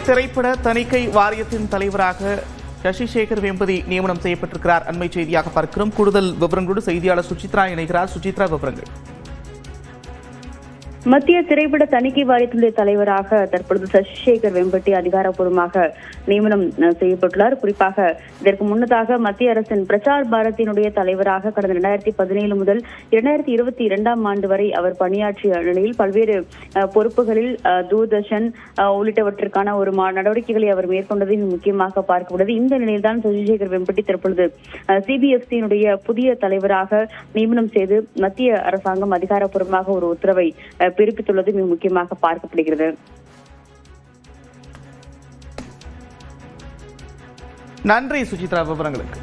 திரைப்பட தணிக்கை வாரியத்தின் தலைவராக சசிசேகர் வெம்பதி நியமனம் செய்யப்பட்டிருக்கிறார். அண்மை செய்தியாக பார்க்கிறோம். கூடுதல் விவரங்களோடு செய்தியாளர் சுசித்ரா இணைகிறார். சுசித்ரா, விவரங்கள். மத்திய திரைப்பட தணிக்கை வாரியத்தினுடைய தலைவராக தற்பொழுது சசிசேகர் வெம்பட்டி அதிகாரப்பூர்வமாக நியமனம் செய்யப்பட்டுள்ளார். குறிப்பாக இதற்கு முன்னதாக மத்திய அரசின் பிரசார் பாரதியினுடைய தலைவராக கடந்த 2017 முதல் 2022 ஆண்டு வரை அவர் பணியாற்றிய நிலையில் பல்வேறு பொறுப்புகளில் தூர்தர்ஷன் உள்ளிட்டவற்றிற்கான ஒரு நடவடிக்கைகளை அவர் மேற்கொண்டதை முக்கியமாக பார்க்கப்படுது. இந்த நிலையில்தான் சசிசேகர் வெம்பட்டி தற்பொழுது சிபிஎஃப்சியினுடைய புதிய தலைவராக நியமனம் செய்து மத்திய அரசாங்கம் அதிகாரப்பூர்வமாக ஒரு உத்தரவை பிறப்பித்துள்ளது மிக முக்கியமாக பார்க்கப்படுகிறது. நன்றி சுசித்ரா, விவரங்களுக்கு.